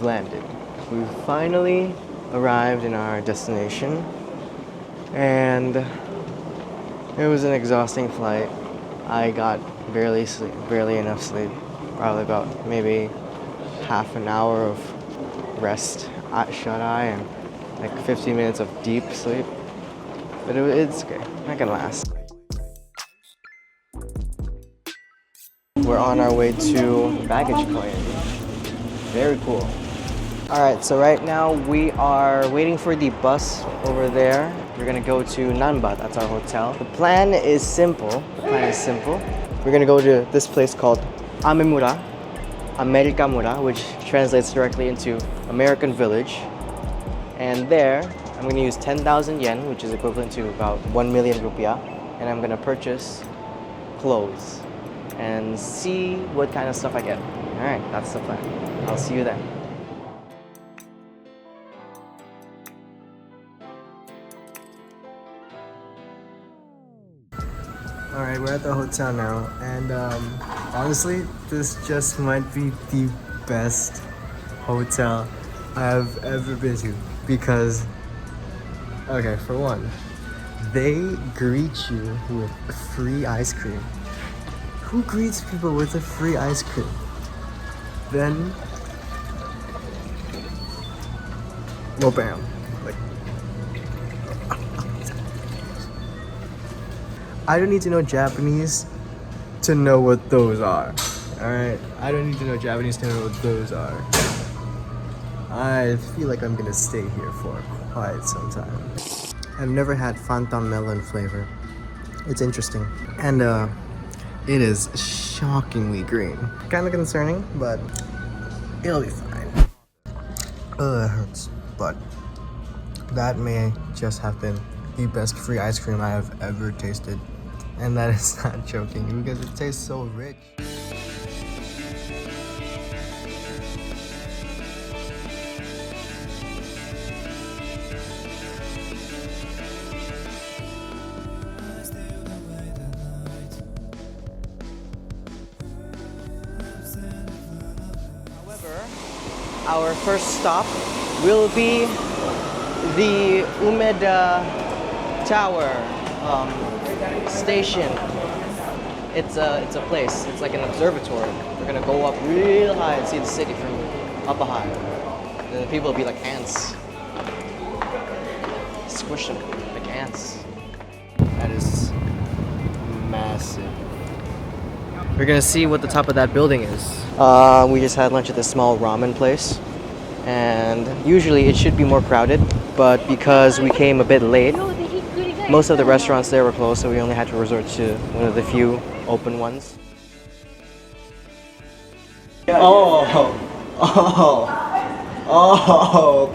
landed. We finally arrived in our destination, and it was an exhausting flight. I got barely enough sleep. Probably about maybe half an hour of rest at shut eye and like 15 minutes of deep sleep. But it's okay. I can last. We're on our way to baggage claim. Very cool. Alright, so right now we are waiting for the bus over there. We're gonna go to Nanba, that's our hotel. The plan is simple. We're gonna go to this place called Amemura, Amerikamura, which translates directly into American Village. And there, I'm gonna use 10,000 yen, which is equivalent to about 1 million rupiah, and I'm gonna purchase clothes and see what kind of stuff I get. Alright, that's the plan. I'll see you then. Alright, we're at the hotel now, and honestly, this just might be the best hotel I've ever been to, because, okay, for one, they greet you with free ice cream. Who greets people with a free ice cream? Then, well, bam, like, I don't need to know Japanese to know what those are. Alright, I don't need to know Japanese to know what those are. I feel like I'm gonna stay here for quite some time. I've never had Fanta melon flavor. It's interesting. And it is shockingly green. Kinda concerning, but it'll be fine. It hurts, but that may just have been the best free ice cream I have ever tasted. And that is not joking, because it tastes so rich. Our first stop will be the Umeda Tower station. It's a place. It's like an observatory. We're gonna go up real high and see the city from up high. And the people will be like ants. Squish them like ants. That is massive. We're gonna see what the top of that building is. We just had lunch at this small ramen place, and usually it should be more crowded, but because we came a bit late, most of the restaurants there were closed, so we only had to resort to one of the few open ones.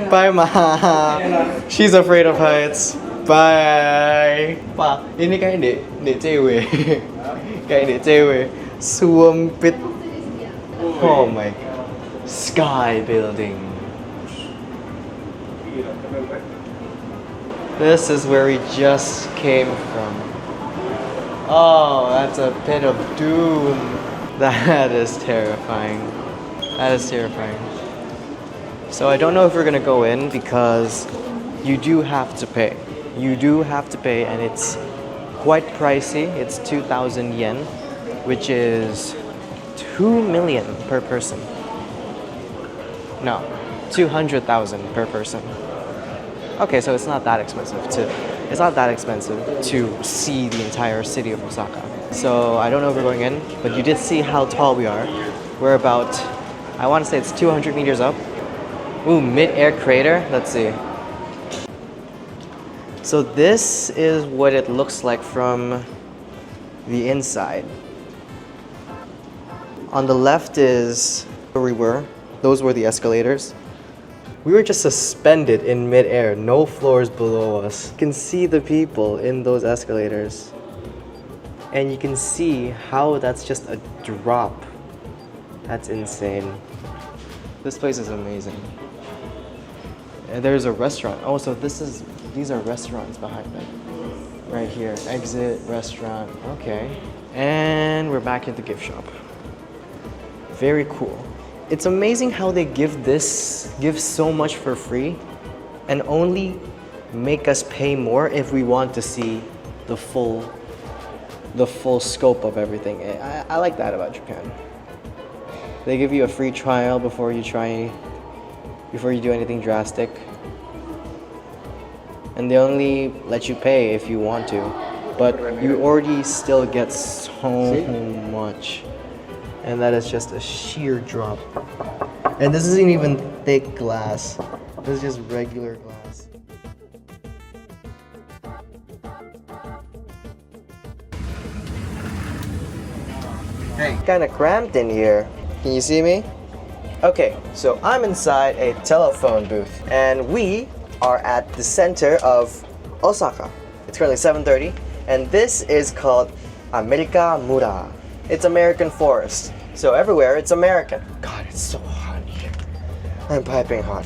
Bye, Ma. She's afraid of heights. Bye. Pa, ini kayak dek cewek. Kayak dek cewek. Sumpit. Oh my god. Sky building. This is where we just came from. Oh, that's a pit of doom. That is terrifying. That is terrifying. So I don't know if we're gonna go in because you do have to pay. You do have to pay, and it's quite pricey. It's 2,000 yen, which is 2 million per person. No, 200,000 per person. Okay, so it's not that expensive to see the entire city of Osaka. So I don't know if we're going in, but you did see how tall we are. We're about, I want to say it's 200 meters up. Ooh, mid-air crater. Let's see. So this is what it looks like from the inside. On the left is where we were. Those were the escalators. We were just suspended in mid-air, no floors below us. You can see the people in those escalators. And you can see how that's just a drop. That's insane. This place is amazing. And there's a restaurant. Oh, so these are restaurants behind it. Right here, exit, restaurant, okay. And we're back at the gift shop. Very cool. It's amazing how they give so much for free and only make us pay more if we want to see the full scope of everything. I like that about Japan. They give you a free trial before you do anything drastic. And they only let you pay if you want to. But you already still get so much. And that is just a sheer drop. And this isn't even thick glass. This is just regular glass. Hey. Kinda cramped in here. Can you see me? Okay, so I'm inside a telephone booth and we are at the center of Osaka. It's currently 7:30 and this is called America Mura. It's American forest. So everywhere it's American. God, it's so hot here. I'm piping hot.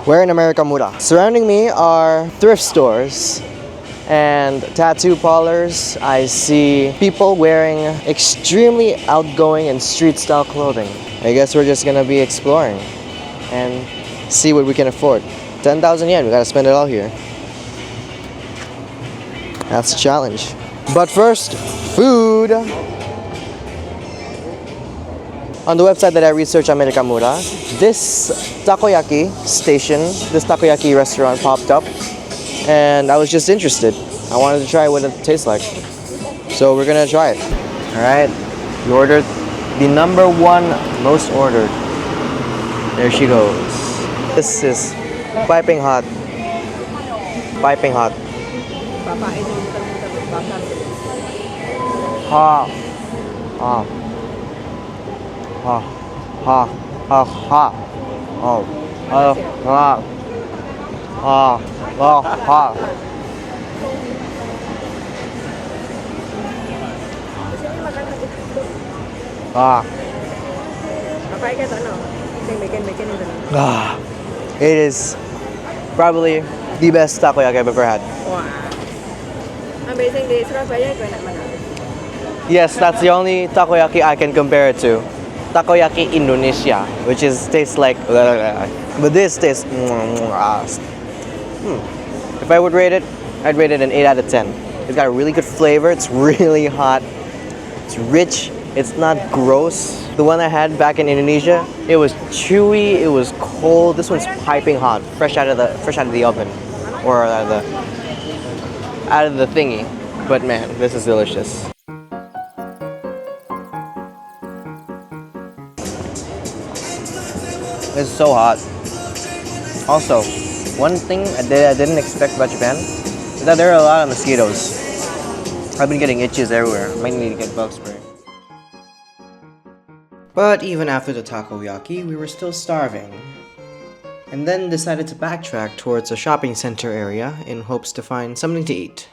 We're in America Mura. Surrounding me are thrift stores and tattoo parlors. I see people wearing extremely outgoing and street style clothing. I guess we're just gonna be exploring and see what we can afford. 10,000 yen, we gotta spend it all here. That's the challenge. But first, food. On the website that I researched, America Mura, this takoyaki station, this takoyaki restaurant popped up and I was just interested. I wanted to try what it tastes like. So we're gonna try it. Alright, we ordered the number one most ordered. There she goes. This is piping hot. Piping hot. Ha. Ha. Ha. Ha. Ha. Ha. Oh. Ha. Ha. Ha. Oh. Ha. Ah. Ah. It is probably the best takoyaki I've ever had. Yes, that's the only takoyaki I can compare it to. Takoyaki Indonesia, which tastes like, but this tastes. If I would rate it, I'd rate it an 8 out of 10. It's got a really good flavor. It's really hot. It's rich. It's not gross. The one I had back in Indonesia, it was chewy. It was cold. This one's piping hot, fresh out of the oven, or out of the thingy. But man, this is delicious. It's so hot. Also, one thing I didn't expect about Japan is that there are a lot of mosquitoes. I've been getting itches everywhere. Might need to get bug spray. But even after the takoyaki, we were still starving. And then decided to backtrack towards a shopping center area in hopes to find something to eat.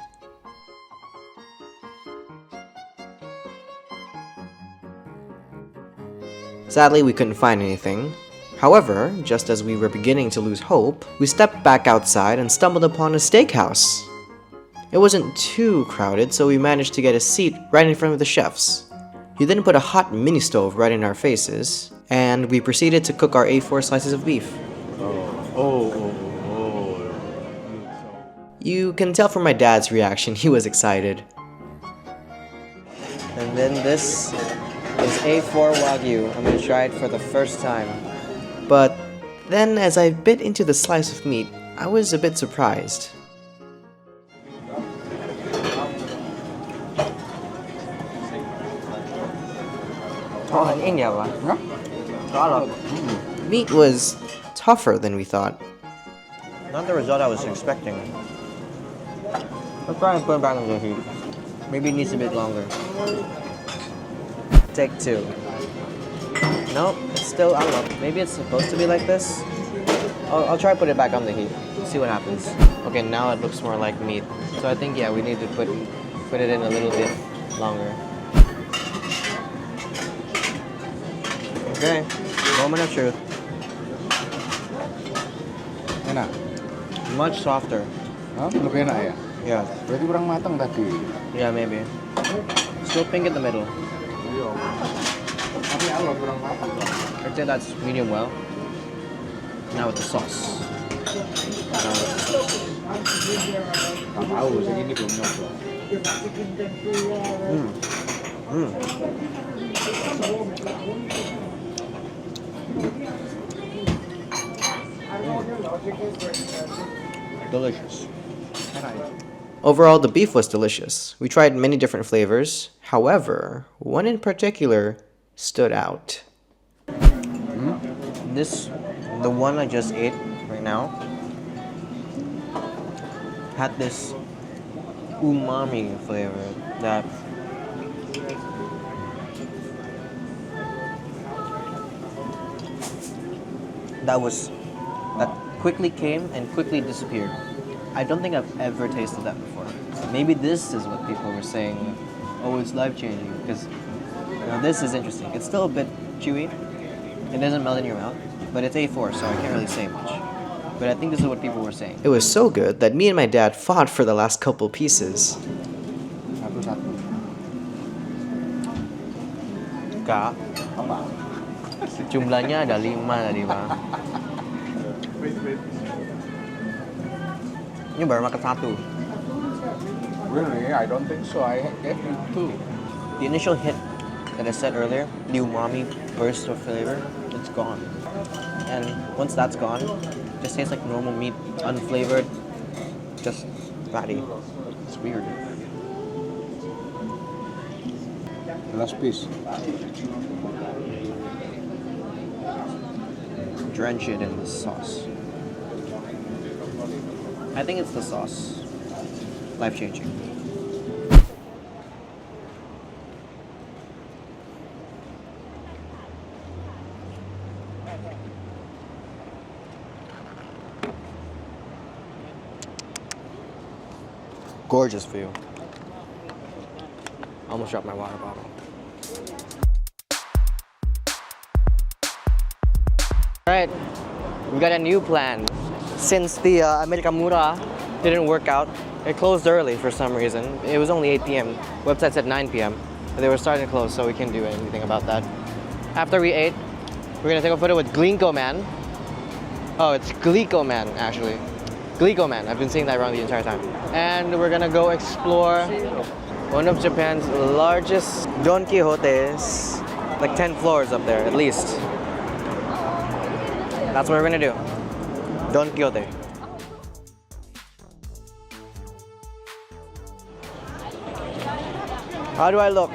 Sadly, we couldn't find anything. However, just as we were beginning to lose hope, we stepped back outside and stumbled upon a steakhouse. It wasn't too crowded, so we managed to get a seat right in front of the chefs. He then put a hot mini stove right in our faces, and we proceeded to cook our A4 slices of beef. You can tell from my dad's reaction, he was excited. And then this is A4 Wagyu. I'm gonna try it for the first time. But then as I bit into the slice of meat, I was a bit surprised. Meat was tougher than we thought. Not the result I was expecting. Let's try and put it back in the heat. Maybe it needs a bit longer. Take two. No, it's still, I don't know, maybe it's supposed to be like this. I'll try to put it back on the heat. See what happens. Okay, now it looks more like meat. So I think, yeah, we need to put it in a little bit longer. Okay, moment of truth. Much softer. Hah? Lebih enak ya? Yeah. Berarti kurang matang tadi. Yeah, maybe. Still pink in the middle. Iya. Tapi Allah kurang matang. I'd say that's medium well. Now with the sauce. Nggak tahu sih, ini belum nyoba. Delicious. Enak ya? Overall, the beef was delicious. We tried many different flavors. However, one in particular stood out. The one I just ate right now, had this umami flavor that quickly came and quickly disappeared. I don't think I've ever tasted that before. Maybe this is what people were saying, oh, it's life-changing, because this is interesting. It's still a bit chewy. It doesn't melt in your mouth, but it's A4, so I can't really say much. But I think this is what people were saying. It was so good that me and my dad fought for the last couple pieces. Satu-satu. Kak, Apa? jumlahnya ada 5 tadi, Pak. Ini baru makan 1. Really? I don't think so. I gave you 2. The initial hit that I said earlier, the umami burst of flavor, it's gone. And once that's gone, it just tastes like normal meat, unflavored, just fatty. It's weird. The last piece. Drench it in the sauce. I think it's the sauce. Life-changing. Gorgeous view. Almost dropped my water bottle. Alright, we got a new plan. Since the America Mura didn't work out, it closed early for some reason. It was only 8 p.m. Website said 9 p.m. But they were starting to close, so we can't do anything about that. After we ate, we're gonna take a photo with Glinko Man. Oh, it's Glico Man, actually. Glico Man, I've been saying that wrong the entire time. And we're gonna go explore one of Japan's largest Don Quixotes. Like 10 floors up there, at least. That's what we're gonna do. Don Quixote. How do I look?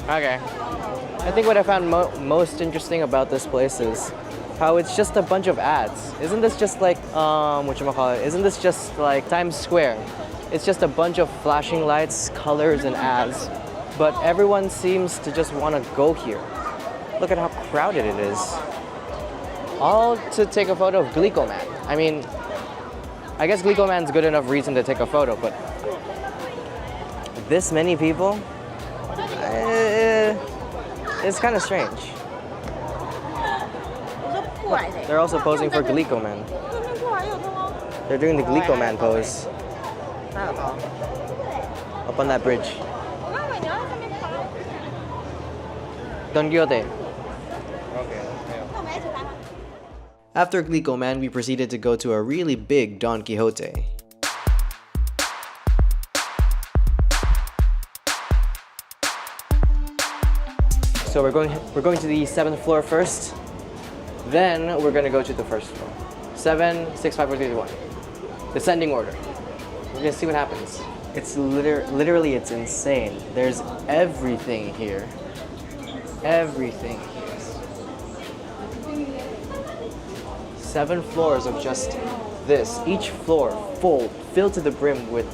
Okay. I think what I found most interesting about this place is how it's just a bunch of ads. Isn't this just like, whatchamacallit? Isn't this just like Times Square? It's just a bunch of flashing lights, colors, and ads. But everyone seems to just want to go here. Look at how crowded it is. All to take a photo of Glico Man. I mean, I guess Glico Man's good enough reason to take a photo, but this many people? It's kind of strange. They're also posing for Glico Man. They're doing the Glico Man pose. Up on that bridge. Don Quixote. After Glico Man, we proceeded to go to a really big Don Quixote. So we're going to the 7th floor first. Then we're gonna go to the first floor. 7, 6, 5, 4, 3, 2, 1. Descending order. We're gonna see what happens. It's literally it's insane. There's everything here. Everything here. 7 floors of just this. Each floor filled to the brim with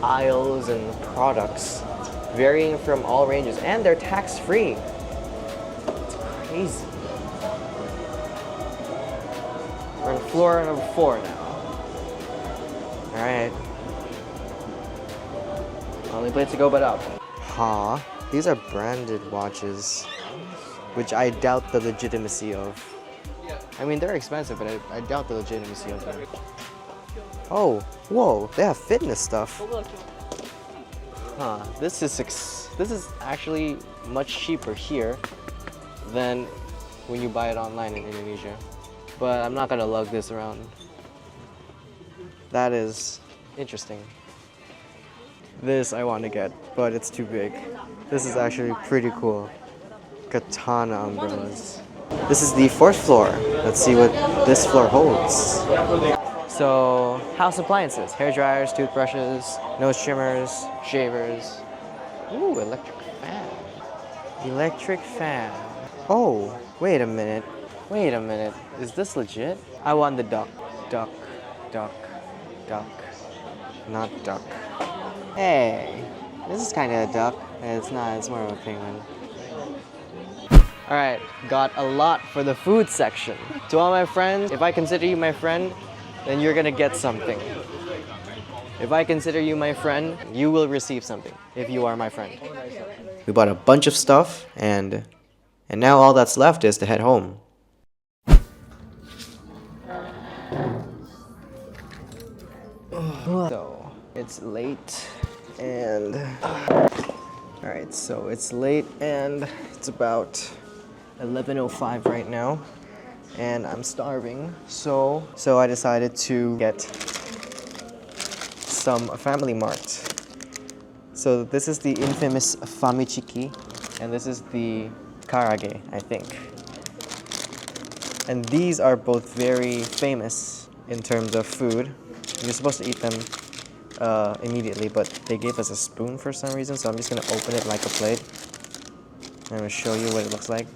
aisles and products, varying from all ranges, and they're tax-free. It's crazy. We're on floor number 4 now. All right. Only place to go but up. Huh? These are branded watches, which I doubt the legitimacy of. I mean, they're expensive, but I doubt the legitimacy of them. Oh, whoa, they have fitness stuff. Huh, this is actually much cheaper here than when you buy it online in Indonesia. But I'm not gonna lug this around. That is interesting. This I want to get, but it's too big. This is actually pretty cool. Katana umbrellas. This is the 4th floor. Let's see what this floor holds. So, house appliances, hair dryers, toothbrushes, nose trimmers, shavers. Ooh, electric fan. Electric fan. Oh, wait a minute. Wait a minute. Is this legit? I want the duck. Duck, duck, duck. Not duck. Hey, this is kind of a duck. It's not, it's more of a penguin. All right, got a lot for the food section. To all my friends, if I consider you my friend, then you're gonna get something. If I consider you my friend, you will receive something if you are my friend. We bought a bunch of stuff, and now all that's left is to head home. So, it's late, and all right, so it's late, and it's about 11:05 right now, and I'm starving. So I decided to get some Family Mart. So this is the infamous Famichiki, and this is the Karage, I think. And these are both very famous in terms of food. You're supposed to eat them immediately, but they gave us a spoon for some reason, so I'm just gonna open it like a plate. I'm gonna show you what it looks like.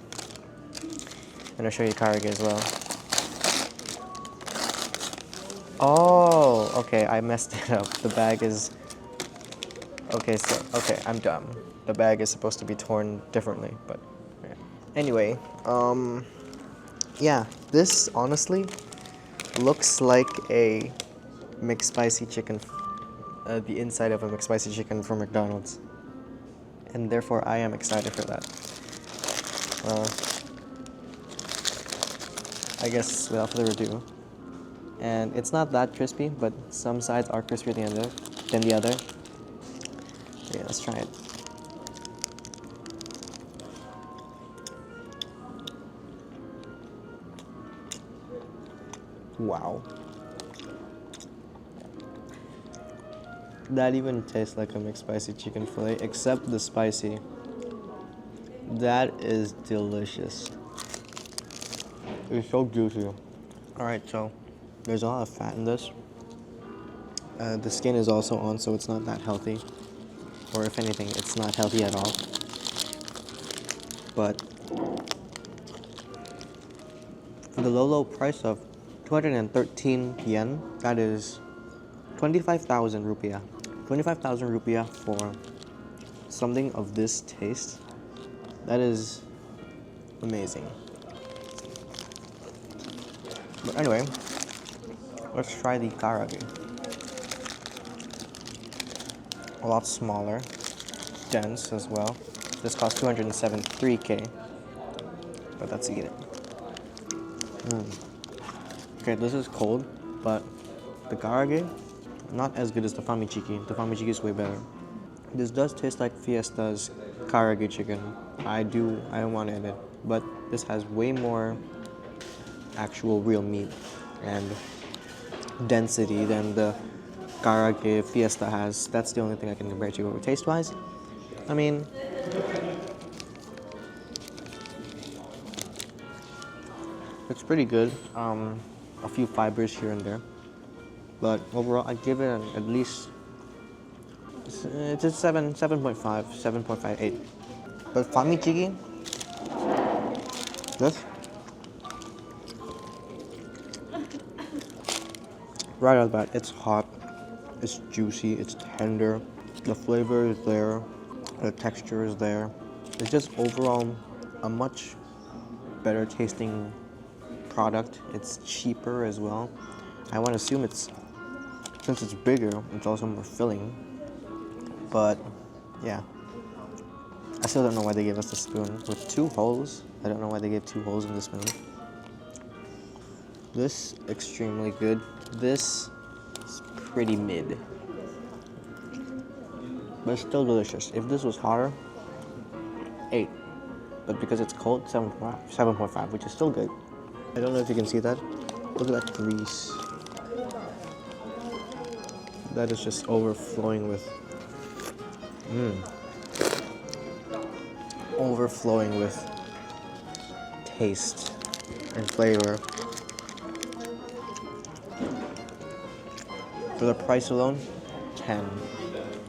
I'm gonna show you Karage as well. Oh, okay, I messed it up. The bag is... Okay, I'm dumb. The bag is supposed to be torn differently, but... Yeah. Anyway, yeah, this honestly looks like a McSpicy chicken, the inside of a McSpicy chicken from McDonald's. And therefore, I am excited for that. I guess without further ado. And it's not that crispy, but some sides are crispier than the other. Yeah, let's try it. Wow. That even tastes like a McSpicy chicken fillet, except the spicy. That is delicious. It's so juicy. Alright, so there's a lot of fat in this. The skin is also on, so it's not that healthy. Or if anything, it's not healthy at all. But for the low price of 213 yen, that is 25,000 rupiah. 25,000 rupiah for something of this taste. That is amazing. But anyway, let's try the Karage. A lot smaller, dense as well. This costs 273k, but let's eat it. Okay, this is cold, but the Karage, not as good as the Famichiki. The Famichiki is way better. This does taste like Fiesta's Karage chicken. I want to admit, but this has way more actual real meat and density than the Karage Fiesta has. That's the only thing I can compare to. Taste-wise, I mean, it's pretty good. A few fibers here and there, but overall, I give it at least it's a 7.5, 7.58. But Famichiki, this right out of the bat, it's hot, it's juicy, it's tender, the flavor is there, the texture is there. It's just overall a much better tasting product. It's cheaper as well. I want to assume since it's bigger, it's also more filling. But yeah, I still don't know why they gave us the spoon with 2 holes. I don't know why they gave 2 holes in the spoon. This extremely good. This is pretty mid, but it's still delicious. If this was hotter, 8. But because it's cold, 7.5, which is still good. I don't know if you can see that. Look at that grease. That is just overflowing with, overflowing with taste and flavor. For the price alone, 10.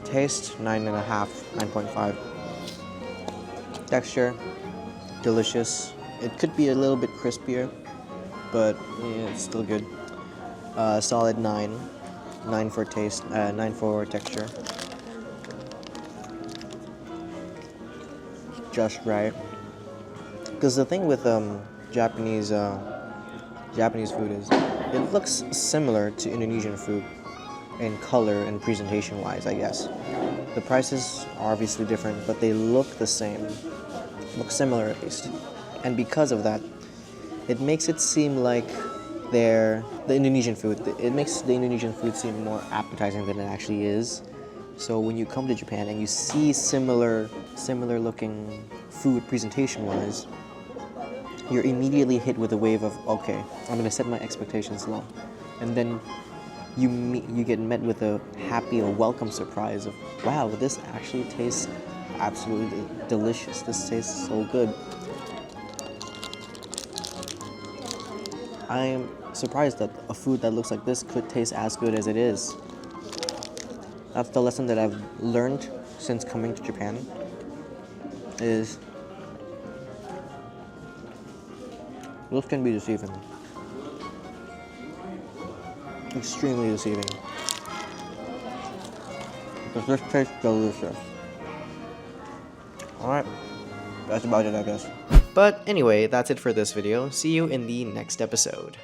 Taste, 9.5, 9.5. Texture, delicious. It could be a little bit crispier, but yeah, it's still good. Solid 9. 9 for taste, 9 for texture. Just right. Because the thing with Japanese food is it looks similar to Indonesian food in color and presentation wise, I guess. The prices are obviously different, but they look the same. Look similar at least. And because of that, it makes it seem like the Indonesian food. It makes the Indonesian food seem more appetizing than it actually is. So when you come to Japan and you see similar looking food presentation wise, you're immediately hit with a wave of, okay, I'm gonna set my expectations low, and then you get met with a happy or welcome surprise of, wow, this actually tastes absolutely delicious. This tastes so good. I'm surprised that a food that looks like this could taste as good as it is. That's the lesson that I've learned since coming to Japan, is looks can be deceiving. Extremely deceiving. Because this tastes delicious. Alright, that's about it, I guess. But anyway, that's it for this video. See you in the next episode.